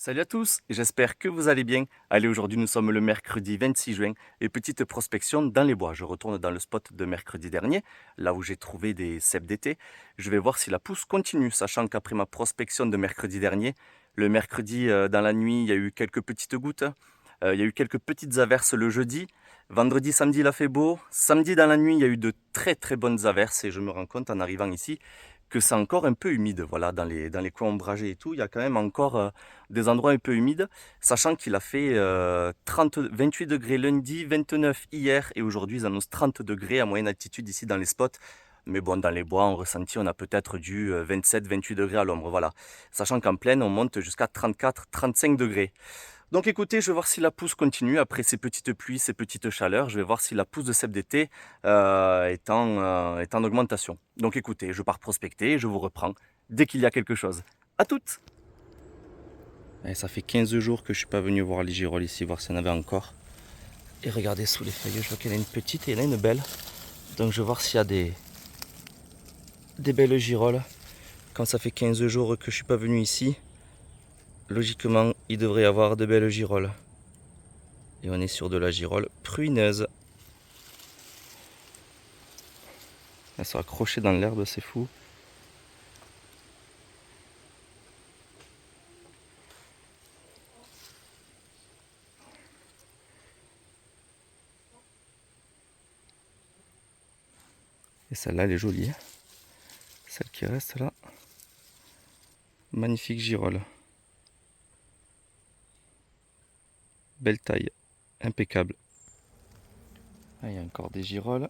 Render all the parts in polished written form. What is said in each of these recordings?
Salut à tous, j'espère que vous allez bien. Allez, aujourd'hui nous sommes le mercredi 26 juin et petite prospection dans les bois. Je retourne dans le spot de mercredi dernier, là où j'ai trouvé des cèpes d'été. Je vais voir si la pousse continue, sachant qu'après ma prospection de mercredi dernier, le mercredi dans la nuit, il y a eu quelques petites gouttes. Il y a eu quelques petites averses le jeudi. Vendredi, samedi, il a fait beau. Samedi dans la nuit, il y a eu de très très bonnes averses et je me rends compte en arrivant ici que c'est encore un peu humide. Voilà, dans les coins ombragés et tout, il y a quand même encore des endroits un peu humides, sachant qu'il a fait 28 degrés lundi, 29 hier et aujourd'hui ils annoncent 30 degrés à moyenne altitude ici dans les spots. Mais bon, dans les bois, en ressenti, on a peut-être du 27-28 degrés à l'ombre, voilà. Sachant qu'en plaine, on monte jusqu'à 34-35 degrés. Donc écoutez, je vais voir si la pousse continue après ces petites pluies, ces petites chaleurs. Je vais voir si la pousse de cèpe d'été est en augmentation. Donc écoutez, je pars prospecter et je vous reprends dès qu'il y a quelque chose. À toutes! Et ça fait 15 jours que je suis pas venu voir les girolles ici, voir s'il y en avait encore. Et regardez sous les feuilles, je vois qu'il y en a une petite et il y en a une belle. Donc je vais voir s'il y a des belles girolles. Quand ça fait 15 jours que je suis pas venu ici, logiquement, il devrait y avoir de belles girolles. Et on est sur de la girole pruineuse. Elles sont accrochées dans l'herbe, c'est fou. Et celle-là, elle est jolie. Celle qui reste là. Magnifique girole. Belle taille. Impeccable. Ah, il y a encore des girolles.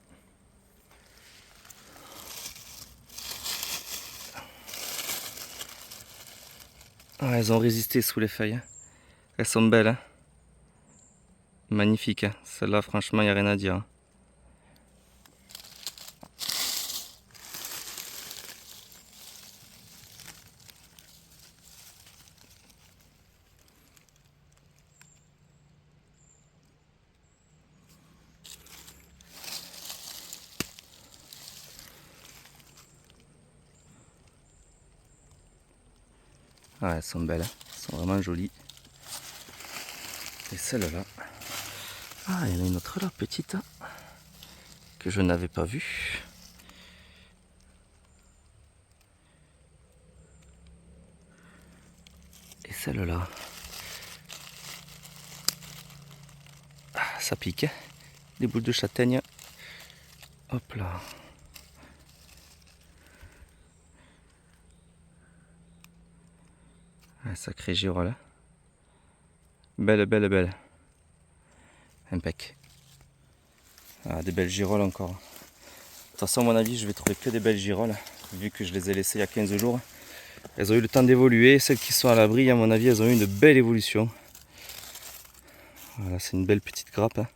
Ah, elles ont résisté sous les feuilles. Elles sont belles. Hein. Magnifiques. Hein. Celle-là, franchement, il n'y a rien à dire. Hein. Ah, elles sont belles. Hein. Elles sont vraiment jolies. Et celle-là. Ah, il y en a une autre là, petite. Que je n'avais pas vue. Et celle-là. Ah, ça pique. Hein. Des boules de châtaigne. Hop là. Un sacré girole. Hein. Belle, belle, belle. Impec. Ah, des belles girolles encore. De toute façon, à mon avis, je vais trouver que des belles girolles, vu que je les ai laissées il y a 15 jours. Elles ont eu le temps d'évoluer. Celles qui sont à l'abri, à mon avis, elles ont eu une belle évolution. Voilà, c'est une belle petite grappe. Hein.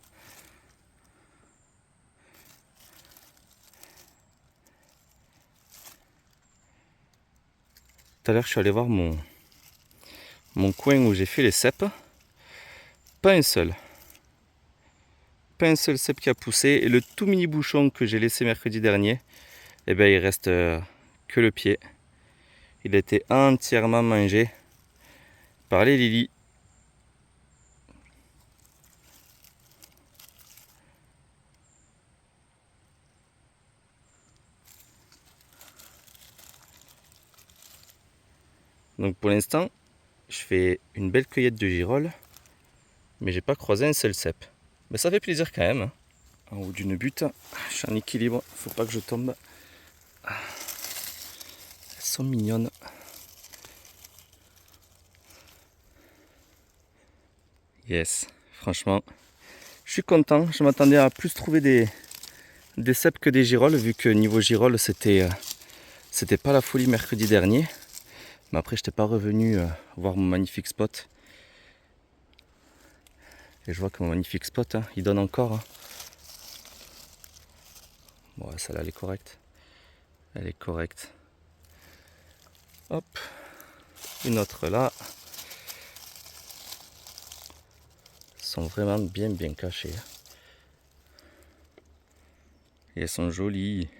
Tout à l'heure, je suis allé voir mon coin où j'ai fait les cèpes. Pas un seul. Pas un seul cèpe qui a poussé. Et le tout mini bouchon que j'ai laissé mercredi dernier, eh ben, il reste que le pied. Il a été entièrement mangé par les lilies. Donc pour l'instant, je fais une belle cueillette de girolles, mais j'ai pas croisé un seul cèpe. Mais ça fait plaisir quand même. Hein. En haut d'une butte, je suis en équilibre, faut pas que je tombe. Elles sont mignonnes. Yes, franchement, je suis content. Je m'attendais à plus trouver des cèpes que des girolles, vu que niveau girolles, c'était pas la folie mercredi dernier. Mais après, je n'étais pas revenu voir mon magnifique spot. Et je vois que mon magnifique spot, hein, il donne encore. Hein. Bon, celle-là, elle est correcte. Elle est correcte. Hop. Une autre là. Elles sont vraiment bien cachées. Et elles sont jolies.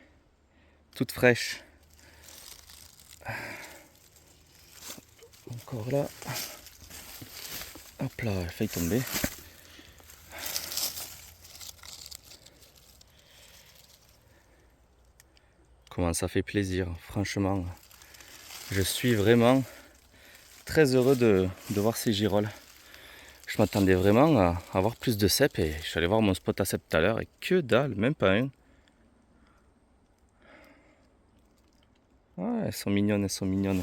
Toutes fraîches. Encore là. Hop là, elle a failli tomber. Comment ça fait plaisir, franchement. Je suis vraiment très heureux de voir ces girolles. Je m'attendais vraiment à avoir plus de cèpes et je suis allé voir mon spot à cèpes tout à l'heure et que dalle, même pas un. Ouais, elles sont mignonnes, elles sont mignonnes.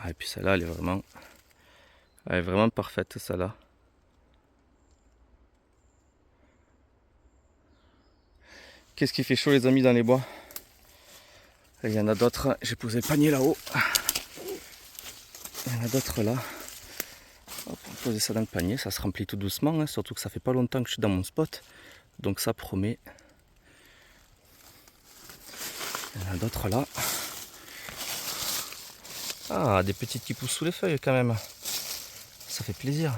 Ah, et puis celle-là, elle est vraiment parfaite, celle-là. Qu'est-ce qui fait chaud, les amis, dans les bois? Il y en a d'autres, j'ai posé le panier là-haut. Il y en a d'autres là. Hop, on va poser ça dans le panier, ça se remplit tout doucement, hein, surtout que ça fait pas longtemps que je suis dans mon spot. Donc ça promet. Il y en a d'autres là. Ah, des petites qui poussent sous les feuilles quand même. Ça fait plaisir.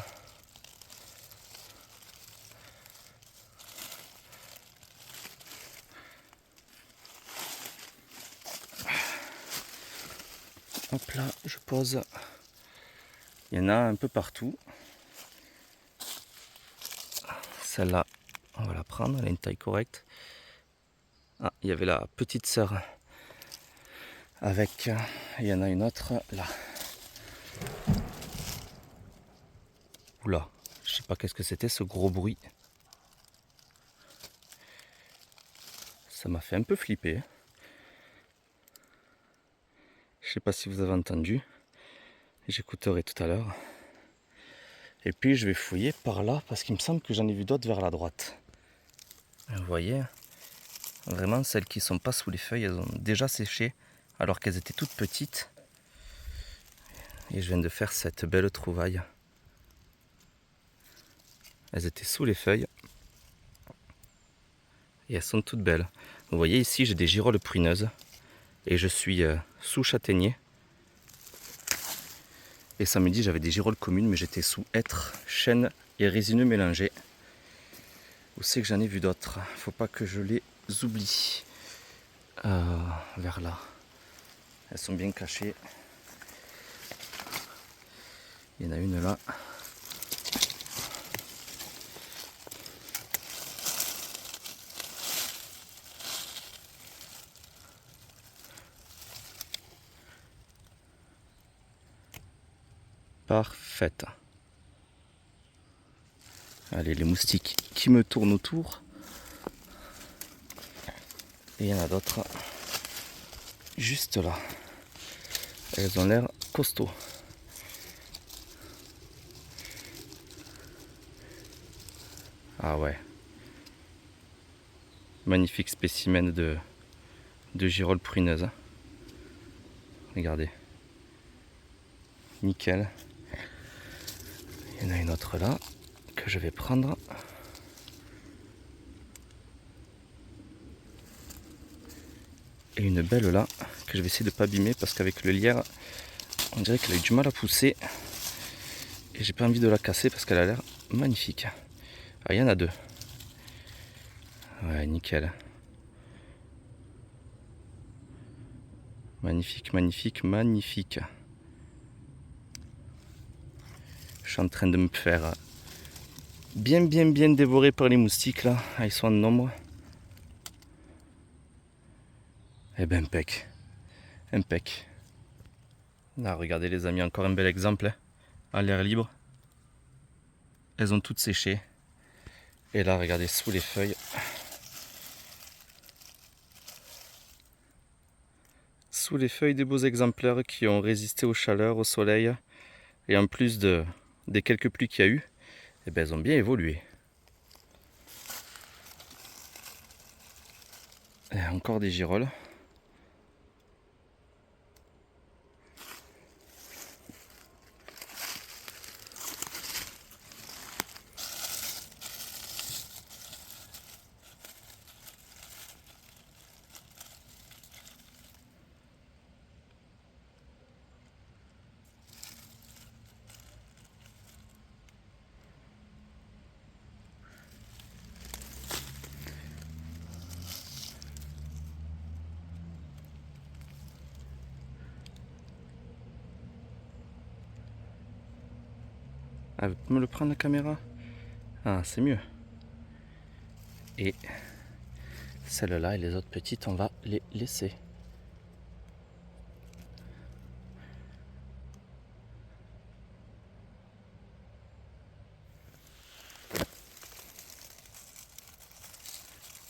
Hop là, je pose. Il y en a un peu partout. Celle-là, on va la prendre, elle a une taille correcte. Ah, il y avait la petite sœur avec. Il y en a une autre là. Oula, je sais pas qu'est-ce que c'était ce gros bruit. Ça m'a fait un peu flipper. Je sais pas si vous avez entendu. J'écouterai tout à l'heure. Et puis je vais fouiller par là parce qu'il me semble que j'en ai vu d'autres vers la droite. Vous voyez, vraiment celles qui sont pas sous les feuilles, elles ont déjà séché alors qu'elles étaient toutes petites. Et je viens de faire cette belle trouvaille. Elles étaient sous les feuilles. Et elles sont toutes belles. Vous voyez ici j'ai des girolles pruneuses. Et je suis sous châtaignier. Et samedi j'avais des girolles communes mais j'étais sous hêtre, chêne et résineux mélangés. Où c'est que j'en ai vu d'autres? Faut pas que je les oublie. Vers là. Elles sont bien cachées. Il y en a une là. Parfaite. Allez, les moustiques qui me tournent autour. Et il y en a d'autres juste là. Elles ont l'air costauds. Ah ouais. Magnifique spécimen de girolles pruneuses. Regardez. Nickel. Il y en a une autre là que je vais prendre. Et une belle là que je vais essayer de ne pas abîmer parce qu'avec le lierre, on dirait qu'elle a eu du mal à pousser. Et j'ai pas envie de la casser parce qu'elle a l'air magnifique. Ah, il y en a deux. Ouais, nickel. Magnifique, magnifique, magnifique. Je suis en train de me faire bien dévorer par les moustiques là. Ah, ils sont en nombre. Eh ben, impec. Impec. Là, regardez les amis, encore un bel exemple. Hein. À l'air libre. Elles ont toutes séché. Et là, regardez, sous les feuilles. Sous les feuilles, des beaux exemplaires qui ont résisté aux chaleurs, au soleil. Et en plus des quelques pluies qu'il y a eu, eh ben, elles ont bien évolué. Et encore des girolles. Ah, vous pouvez me le prendre la caméra? Ah, c'est mieux. Et celle-là et les autres petites, on va les laisser.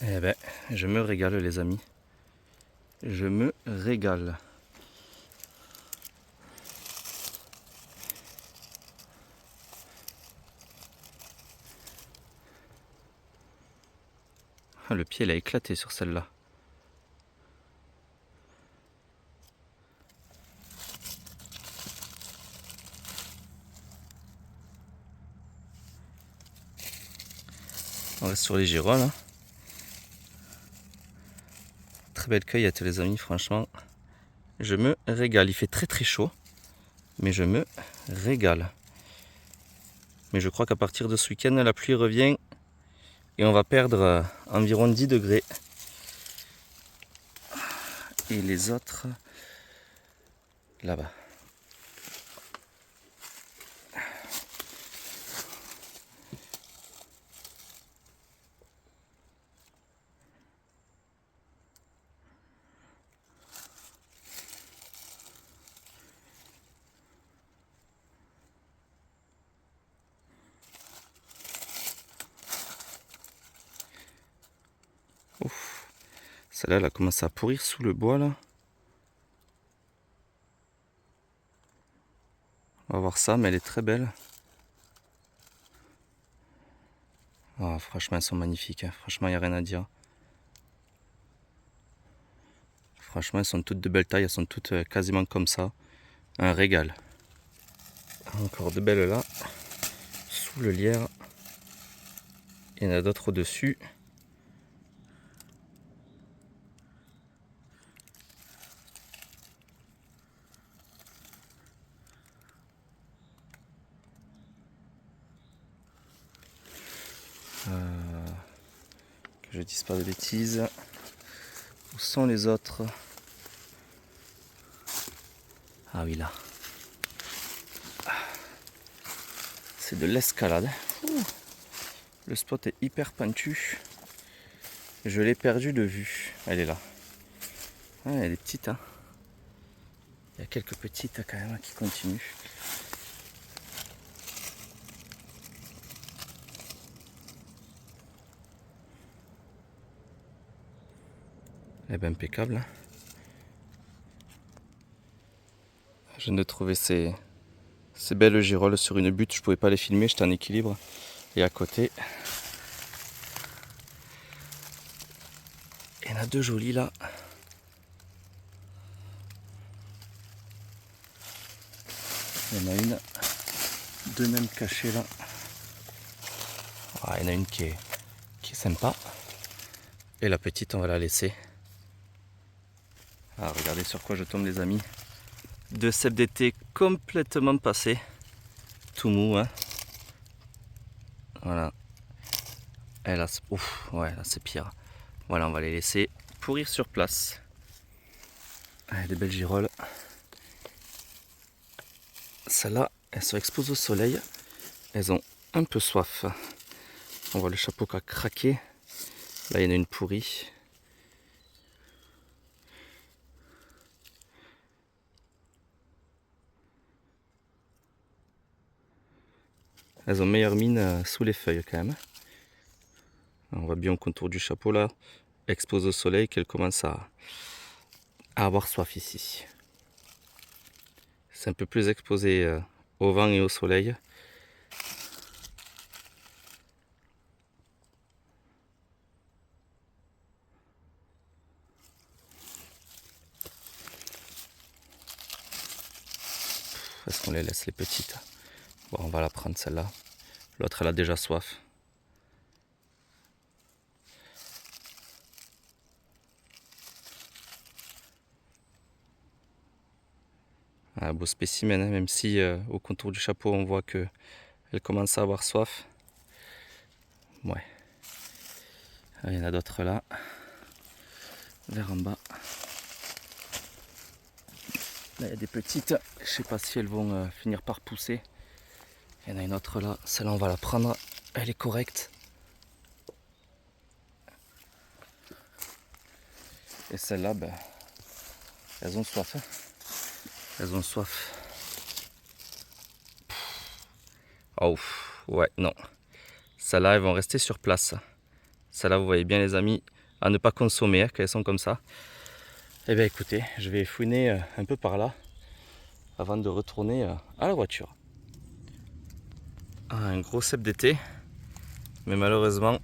Eh ben, je me régale les amis. Je me régale. Ah, le pied il a éclaté sur celle-là. On reste sur les girolles. Hein. Très belle cueillette les amis, franchement. Je me régale. Il fait très très chaud. Mais je me régale. Mais je crois qu'à partir de ce week-end, la pluie revient. Et on va perdre environ 10 degrés. Et les autres, là-bas. Ouf. Celle-là, elle a commencé à pourrir sous le bois, là. On va voir ça, mais elle est très belle. Oh, franchement, elles sont magnifiques. Hein. Franchement, il n'y a rien à dire. Franchement, elles sont toutes de belle taille. Elles sont toutes quasiment comme ça. Un régal. Encore de belles là. Sous le lierre. Il y en a d'autres au-dessus. Que je dise pas de bêtises. Où sont les autres? Ah oui, là. C'est de l'escalade. Le spot est hyper pentu. Je l'ai perdu de vue. Elle est là. Ah, elle est petite. Hein. Il y a quelques petites quand même qui continuent. Elle est bien impeccable. Hein. Je viens de trouver ces belles girolles sur une butte. Je pouvais pas les filmer, j'étais en équilibre. Et à côté, il y en a deux jolies là. Il y en a une, deux même cachées là. Ah, il y en a une qui est sympa. Et la petite, on va la laisser. Ah, regardez sur quoi je tombe les amis. Deux cèpes d'été complètement passés. Tout mou, hein. Voilà. Et là, ouf, ouais, là c'est pire. Voilà, on va les laisser pourrir sur place. Ah, des belles girolles. Celles-là, elles sont exposées au soleil. Elles ont un peu soif. On voit le chapeau qui a craqué. Là, il y en a une pourrie. Elles ont meilleure mine sous les feuilles quand même. On voit bien au contour du chapeau là, exposé au soleil, qu'elles commencent à avoir soif ici. C'est un peu plus exposé au vent et au soleil. Est-ce qu'on les laisse les petites? Bon, on va la prendre celle-là. L'autre elle a déjà soif. Un beau spécimen, hein, même si au contour du chapeau on voit que elle commence à avoir soif. Ouais. Il y en a d'autres là. Vers en bas. Là il y a des petites. Je sais pas si elles vont finir par pousser. Il y en a une autre là, celle-là on va la prendre, elle est correcte. Et celle-là, ben, elles ont soif. Hein. Elles ont soif. Oh, ouais, non. Celles-là, elles vont rester sur place. Celles-là, vous voyez bien les amis, à ne pas consommer hein, quand elles sont comme ça. Eh bien écoutez, je vais fouiner un peu par là avant de retourner à la voiture. Ah, un gros cep d'été, mais malheureusement,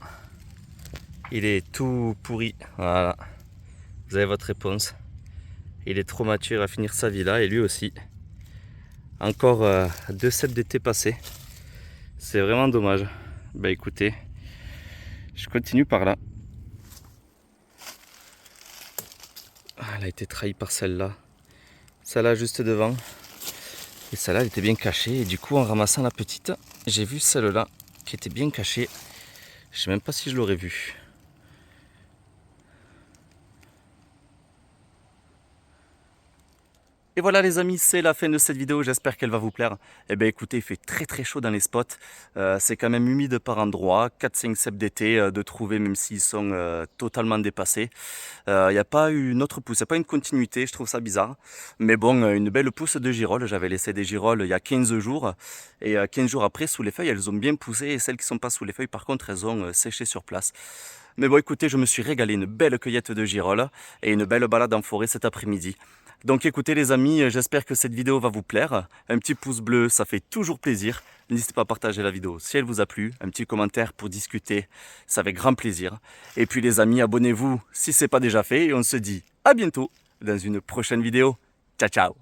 il est tout pourri. Voilà, vous avez votre réponse. Il est trop mature à finir sa vie là, et lui aussi. Encore 2 ceps d'été passés. C'est vraiment dommage. Bah écoutez, je continue par là. Ah, elle a été trahie par celle-là. Celle-là juste devant. Et celle-là, elle était bien cachée. Et du coup, en ramassant la petite, j'ai vu celle-là qui était bien cachée. Je sais même pas si je l'aurais vue. Et voilà les amis, c'est la fin de cette vidéo, j'espère qu'elle va vous plaire. Eh bien écoutez, il fait très chaud dans les spots, c'est quand même humide par endroits, 4-5 ceps d'été de trouver même s'ils sont totalement dépassés. Il n'y a pas une autre pousse, il n'y a pas une continuité, je trouve ça bizarre. Mais bon, une belle pousse de girolles, j'avais laissé des girolles il y a 15 jours. Et 15 jours après, sous les feuilles, elles ont bien poussé. Et celles qui ne sont pas sous les feuilles, par contre, elles ont séché sur place. Mais bon écoutez, je me suis régalé, une belle cueillette de girolles et une belle balade en forêt cet après-midi. Donc écoutez les amis, j'espère que cette vidéo va vous plaire. Un petit pouce bleu, ça fait toujours plaisir. N'hésitez pas à partager la vidéo si elle vous a plu. Un petit commentaire pour discuter, ça fait grand plaisir. Et puis les amis, abonnez-vous si ce n'est pas déjà fait. Et on se dit à bientôt dans une prochaine vidéo. Ciao ciao.